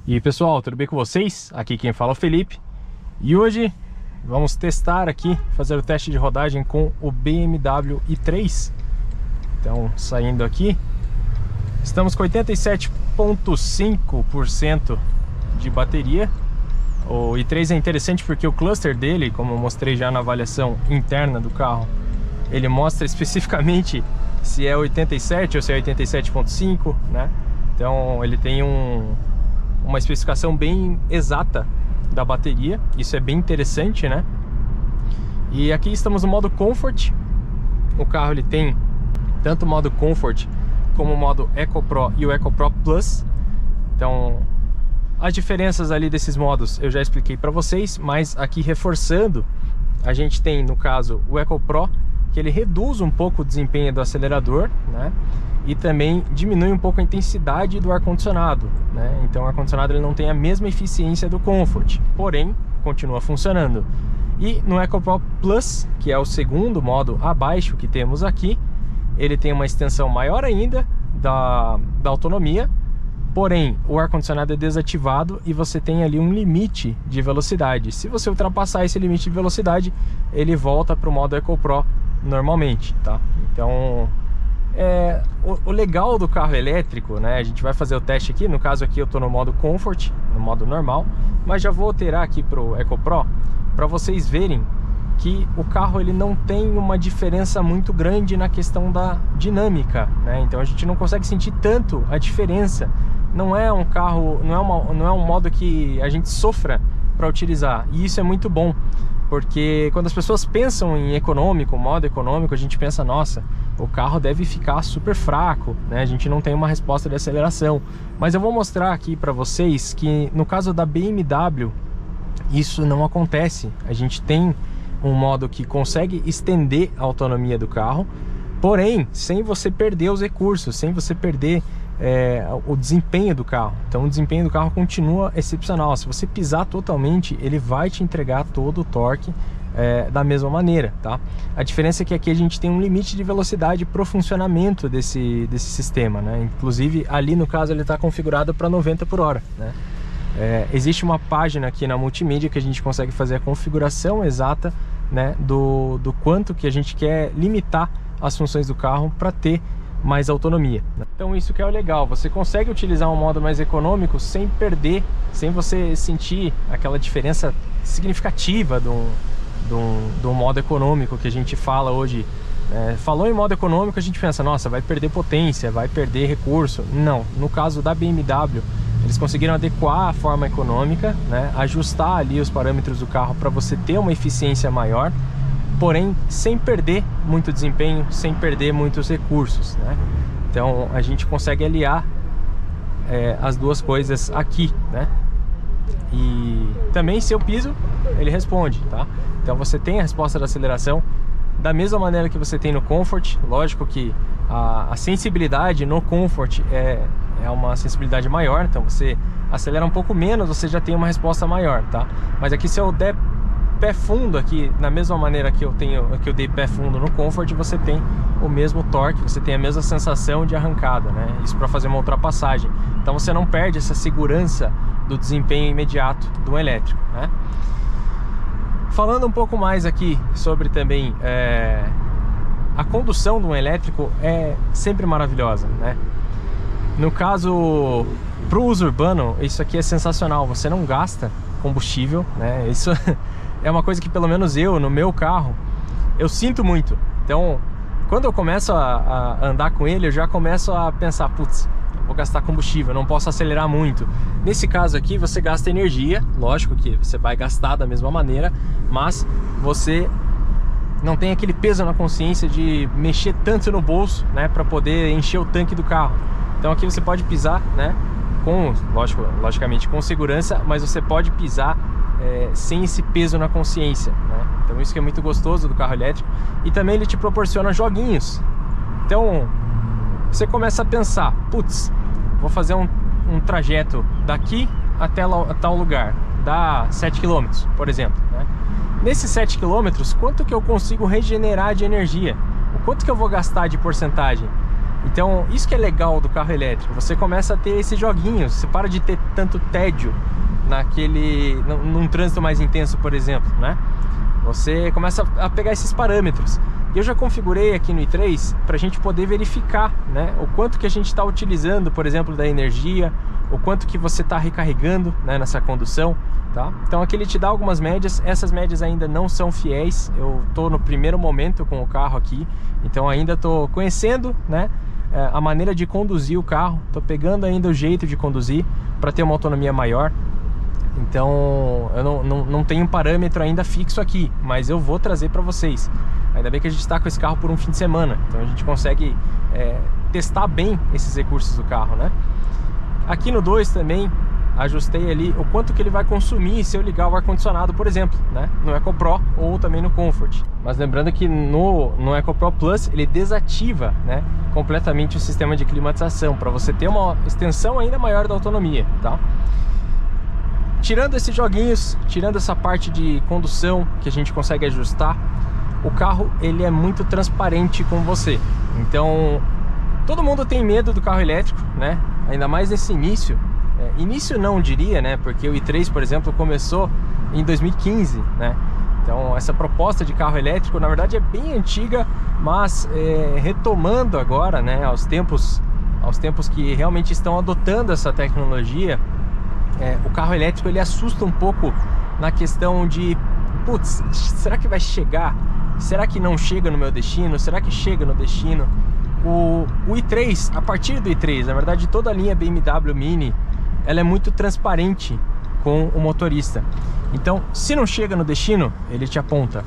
E pessoal, tudo bem com vocês? Aqui quem fala é o Felipe. E hoje vamos testar aqui, fazer o teste de rodagem com o BMW i3. Então, saindo aqui, estamos com 87,5% de bateria. O i3 é interessante porque o cluster dele, como eu mostrei já na avaliação interna do carro, ele mostra especificamente se é 87 ou se é 87,5, né? Então ele tem uma especificação bem exata da bateria, isso é bem interessante, né? E aqui estamos no modo Comfort. O carro ele tem tanto o modo Comfort como o modo EcoPro e o EcoPro Plus. Então as diferenças ali desses modos eu já expliquei para vocês, mas aqui reforçando, a gente tem no caso o EcoPro, que ele reduz um pouco o desempenho do acelerador, né? E também diminui um pouco a intensidade do ar-condicionado, né? Então o ar-condicionado ele não tem a mesma eficiência do Comfort, porém continua funcionando. E no EcoPro Plus, que é o segundo modo abaixo que temos aqui, ele tem uma extensão maior ainda da autonomia, porém o ar-condicionado é desativado e você tem ali um limite de velocidade. Se você ultrapassar esse limite de velocidade, ele volta para o modo EcoPro normalmente, tá? Então o legal do carro elétrico, né? A gente vai fazer o teste aqui, no caso aqui eu estou no modo Comfort, no modo normal, mas já vou alterar aqui para o EcoPro para vocês verem que o carro ele não tem uma diferença muito grande na questão da dinâmica, né? Então a gente não consegue sentir tanto a diferença. Não é um carro, não é um modo que a gente sofra para utilizar, e isso é muito bom. Porque quando as pessoas pensam em econômico, modo econômico, a gente pensa, nossa, o carro deve ficar super fraco, né? A gente não tem uma resposta de aceleração. Mas eu vou mostrar aqui para vocês que no caso da BMW, isso não acontece. A gente tem um modo que consegue estender a autonomia do carro, porém, sem você perder os recursos, sem você perder o desempenho do carro. Então o desempenho do carro continua excepcional. Se você pisar totalmente, ele vai te entregar todo o torque da mesma maneira, tá? A diferença é que aqui a gente tem um limite de velocidade para o funcionamento desse sistema, né? Inclusive ali no caso ele está configurado para 90 por hora, né? Existe uma página aqui na multimídia que a gente consegue fazer a configuração exata, né, do quanto que a gente quer limitar as funções do carro para ter mais autonomia. Então isso que é o legal, você consegue utilizar um modo mais econômico sem perder, sem você sentir aquela diferença significativa do modo econômico que a gente fala hoje. Falou em modo econômico, a gente pensa, nossa, vai perder potência, vai perder recurso. Não, no caso da BMW, eles conseguiram adequar a forma econômica, né, ajustar ali os parâmetros do carro para você ter uma eficiência maior, porém sem perder muito desempenho, sem perder muitos recursos, né? Então a gente consegue aliar as duas coisas aqui, né? E também se eu piso, ele responde, tá? Então você tem a resposta da aceleração da mesma maneira que você tem no Comfort. Lógico que a sensibilidade no Comfort é uma sensibilidade maior, então você acelera um pouco menos, você já tem uma resposta maior, tá? Mas aqui se eu der pé fundo aqui, na mesma maneira que eu dei pé fundo no Comfort, você tem o mesmo torque, você tem a mesma sensação de arrancada, né? Isso para fazer uma ultrapassagem. Então você não perde essa segurança do desempenho imediato do elétrico, né? Falando um pouco mais aqui sobre também a condução de um elétrico é sempre maravilhosa, né? No caso, para o uso urbano, isso aqui é sensacional. Você não gasta combustível, né? Isso é uma coisa que pelo menos eu, no meu carro, eu sinto muito. Então, quando eu começo a andar com ele, eu já começo a pensar, putz, vou gastar combustível, não posso acelerar muito. Nesse caso aqui, você gasta energia, lógico que você vai gastar da mesma maneira, mas você não tem aquele peso na consciência de mexer tanto no bolso, né, para poder encher o tanque do carro. Então aqui você pode pisar, né, logicamente com segurança, mas você pode pisar sem esse peso na consciência, né? Então isso que é muito gostoso do carro elétrico. E também ele te proporciona joguinhos. Então você começa a pensar, putz, vou fazer um trajeto daqui até tal lugar, dá 7 km, por exemplo, né? Nesses 7 km, quanto que eu consigo regenerar de energia? O quanto que eu vou gastar de porcentagem? Então isso que é legal do carro elétrico, você começa a ter esses joguinhos, você para de ter tanto tédio num trânsito mais intenso, por exemplo, né? Você começa a pegar esses parâmetros. E eu já configurei aqui no i3 para a gente poder verificar, né, o quanto que a gente está utilizando, por exemplo, da energia, o quanto que você está recarregando, né, nessa condução, tá? Então aqui ele te dá algumas médias, essas médias ainda não são fiéis, eu estou no primeiro momento com o carro aqui, então ainda estou conhecendo, né, a maneira de conduzir o carro, estou pegando ainda o jeito de conduzir para ter uma autonomia maior. Então eu não tenho um parâmetro ainda fixo aqui, mas eu vou trazer para vocês. Ainda bem que a gente está com esse carro por um fim de semana, então a gente consegue testar bem esses recursos do carro, né? Aqui no 2 também ajustei ali o quanto que ele vai consumir se eu ligar o ar-condicionado, por exemplo, né? No EcoPro ou também no Comfort. Mas lembrando que no EcoPro Plus ele desativa, né, completamente o sistema de climatização, para você ter uma extensão ainda maior da autonomia, tá? Tirando esses joguinhos, tirando essa parte de condução que a gente consegue ajustar, o carro ele é muito transparente com você. Então, todo mundo tem medo do carro elétrico, né? Ainda mais nesse início. Início não diria, né? Porque o i3, por exemplo, começou em 2015, né? Então, essa proposta de carro elétrico, na verdade, é bem antiga, mas retomando agora, né? Aos tempos que realmente estão adotando essa tecnologia. O carro elétrico ele assusta um pouco na questão de, putz, será que vai chegar? Será que não chega no meu destino? Será que chega no destino? O i3, a partir do i3, na verdade toda a linha BMW Mini, ela é muito transparente com o motorista. Então, se não chega no destino, ele te aponta.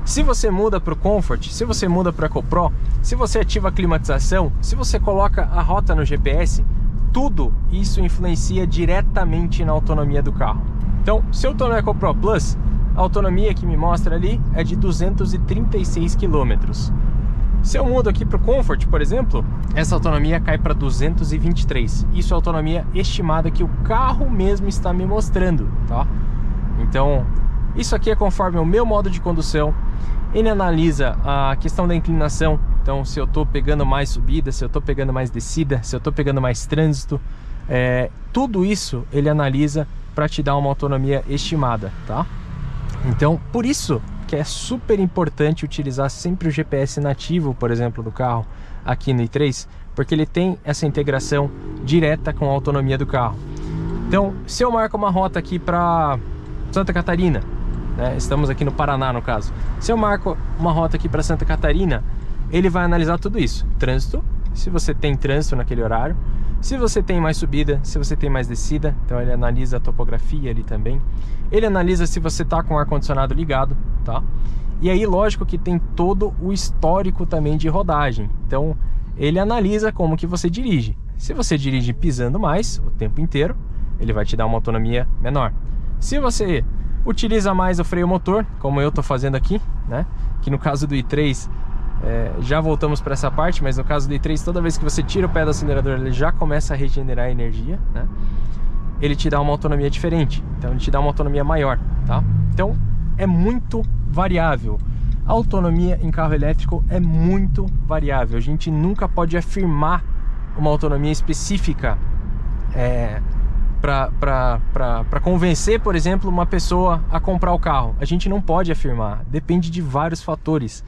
Se você muda para o Comfort, se você muda para o EcoPro, se você ativa a climatização, se você coloca a rota no GPS, tudo isso influencia diretamente na autonomia do carro. Então, se eu estou no EcoPro Plus, a autonomia que me mostra ali é de 236 km. Se eu mudo aqui para o Comfort, por exemplo, essa autonomia cai para 223. Isso é a autonomia estimada que o carro mesmo está me mostrando, tá? Então, isso aqui é conforme o meu modo de condução. Ele analisa a questão da inclinação. Então, se eu estou pegando mais subida, se eu estou pegando mais descida, se eu estou pegando mais trânsito, tudo isso ele analisa para te dar uma autonomia estimada, tá? Então, por isso que é super importante utilizar sempre o GPS nativo, por exemplo, do carro aqui no i3, porque ele tem essa integração direta com a autonomia do carro. Então, se eu marco uma rota aqui para Santa Catarina, né, estamos aqui no Paraná no caso, se eu marco uma rota aqui para Santa Catarina, ele vai analisar tudo isso, trânsito, se você tem trânsito naquele horário, se você tem mais subida, se você tem mais descida, então ele analisa a topografia ali também. Ele analisa se você está com o ar-condicionado ligado, tá? E aí, lógico que tem todo o histórico também de rodagem. Então, ele analisa como que você dirige. Se você dirige pisando mais o tempo inteiro, ele vai te dar uma autonomia menor. Se você utiliza mais o freio motor, como eu estou fazendo aqui, né? Que no caso do i3... já voltamos para essa parte, mas no caso do i3, toda vez que você tira o pé do acelerador, ele já começa a regenerar a energia, né? Ele te dá uma autonomia diferente, então ele te dá uma autonomia maior, tá? Então é muito variável. A autonomia em carro elétrico é muito variável. A gente nunca pode afirmar uma autonomia específica para convencer, por exemplo, uma pessoa a comprar o carro. A gente não pode afirmar, depende de vários fatores.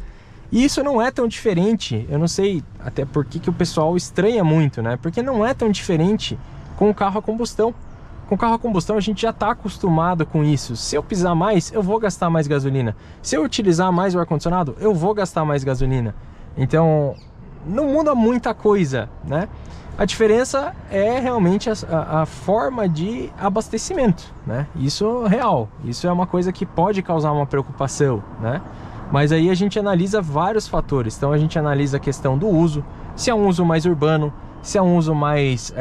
E isso não é tão diferente, eu não sei até por que o pessoal estranha muito, né? Porque não é tão diferente com o carro a combustão. Com o carro a combustão a gente já está acostumado com isso. Se eu pisar mais, eu vou gastar mais gasolina. Se eu utilizar mais o ar-condicionado, eu vou gastar mais gasolina. Então, não muda muita coisa, né? A diferença é realmente a forma de abastecimento, né? Isso é real, isso é uma coisa que pode causar uma preocupação, né? Mas aí a gente analisa vários fatores. Então a gente analisa a questão do uso, se é um uso mais urbano, se é um uso mais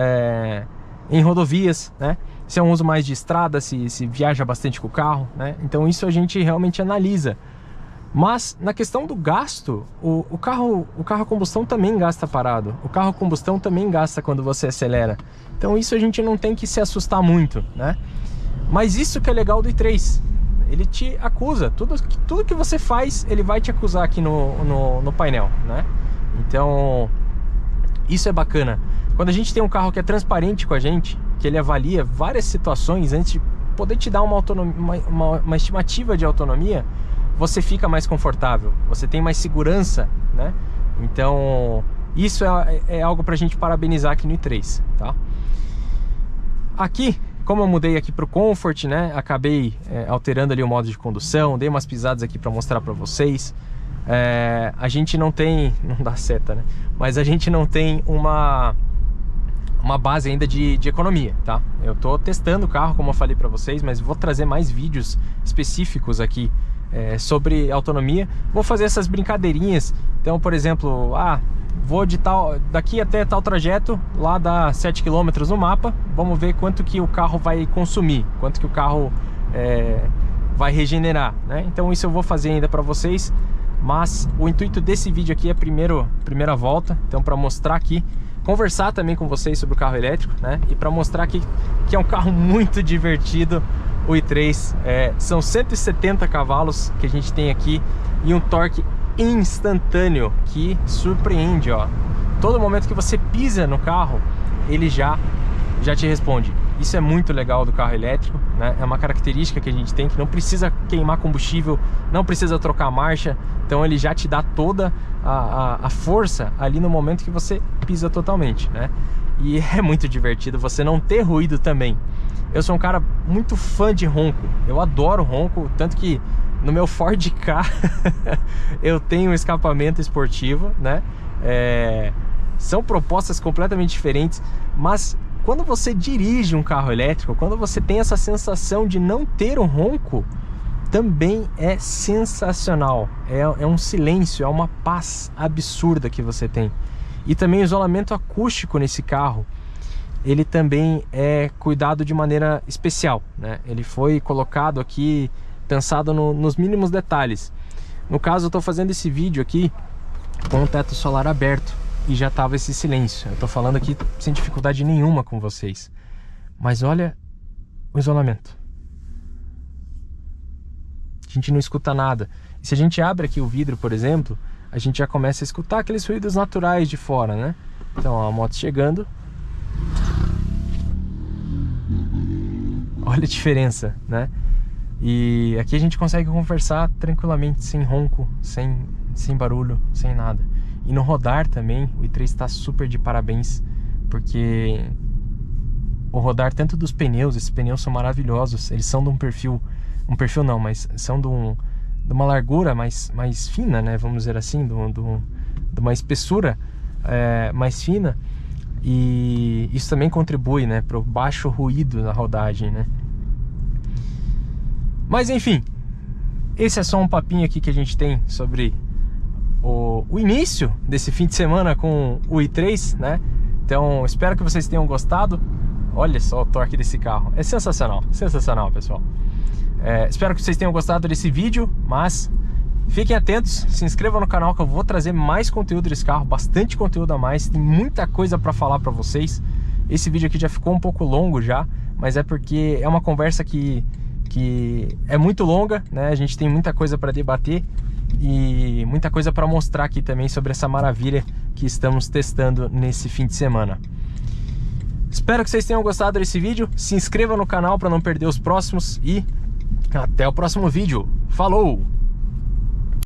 em rodovias, né? Se é um uso mais de estrada, se viaja bastante com o carro, né? Então isso a gente realmente analisa. Mas na questão do gasto, o carro a combustão também gasta parado. O carro a combustão também gasta quando você acelera. Então isso a gente não tem que se assustar muito, né? Mas isso que é legal do i3. Ele te acusa, tudo que você faz, ele vai te acusar aqui no painel, né? Então, Isso é bacana. Quando a gente tem um carro que é transparente com a gente, que ele avalia várias situações antes de poder te dar uma autonomia, uma estimativa de autonomia, você fica mais confortável, você tem mais segurança, né? Então, isso é algo pra gente parabenizar aqui no i3, tá? Aqui, como eu mudei aqui pro Comfort, né? Acabei alterando ali o modo de condução, dei umas pisadas aqui pra mostrar pra vocês. A gente não tem, não dá seta, né? Mas a gente não tem uma base ainda de economia, tá? Eu tô testando o carro, como eu falei pra vocês, mas vou trazer mais vídeos específicos aqui sobre autonomia. Vou fazer essas brincadeirinhas. Então, por exemplo, vou daqui até tal trajeto, lá dá 7 km no mapa, vamos ver quanto que o carro vai consumir, quanto que o carro vai regenerar, né? Então isso eu vou fazer ainda para vocês, mas o intuito desse vídeo aqui é primeira volta, então para mostrar aqui, conversar também com vocês sobre o carro elétrico, né? E para mostrar aqui que é um carro muito divertido, o i3, são 170 cavalos que a gente tem aqui e um torque instantâneo que surpreende, ó. Todo momento que você pisa no carro, ele já te responde. Isso é muito legal do carro elétrico, né? É uma característica que a gente tem, que não precisa queimar combustível, não precisa trocar marcha, então ele já te dá toda a força ali no momento que você pisa totalmente, né? E é muito divertido você não ter ruído também. Eu sou um cara muito fã de ronco, eu adoro ronco, tanto que no meu Ford Ka eu tenho um escapamento esportivo, né? São propostas completamente diferentes, mas quando você dirige um carro elétrico, quando você tem essa sensação de não ter um ronco, também é sensacional. É um silêncio, é uma paz absurda que você tem. E também o isolamento acústico nesse carro, ele também é cuidado de maneira especial, né? Ele foi colocado aqui, pensado nos mínimos detalhes. No caso, eu estou fazendo esse vídeo aqui com o teto solar aberto e já tava esse silêncio. Eu estou falando aqui sem dificuldade nenhuma com vocês. Mas olha o isolamento. A gente não escuta nada. E se a gente abre aqui o vidro, por exemplo, a gente já começa a escutar aqueles ruídos naturais de fora, né? Então, ó, a moto chegando. Olha a diferença, né? E aqui a gente consegue conversar tranquilamente, sem ronco, sem barulho, sem nada. E no rodar também, o i3 está super de parabéns, porque o rodar tanto dos pneus, esses pneus são maravilhosos, eles são de um perfil não, mas são de uma largura mais fina, né? Vamos dizer assim, de uma espessura mais fina. E isso também contribui, né, para o baixo ruído na rodagem, né? Mas enfim, esse é só um papinho aqui que a gente tem sobre o início desse fim de semana com o i3, né? Então espero que vocês tenham gostado. Olha só o torque desse carro, é sensacional, sensacional, pessoal. Espero que vocês tenham gostado desse vídeo, mas fiquem atentos, se inscrevam no canal que eu vou trazer mais conteúdo desse carro, bastante conteúdo a mais, tem muita coisa para falar para vocês. Esse vídeo aqui já ficou um pouco longo já, mas é porque é uma conversa que é muito longa, né? A gente tem muita coisa para debater e muita coisa para mostrar aqui também sobre essa maravilha que estamos testando nesse fim de semana. Espero que vocês tenham gostado desse vídeo, se inscreva no canal para não perder os próximos e até o próximo vídeo. Falou!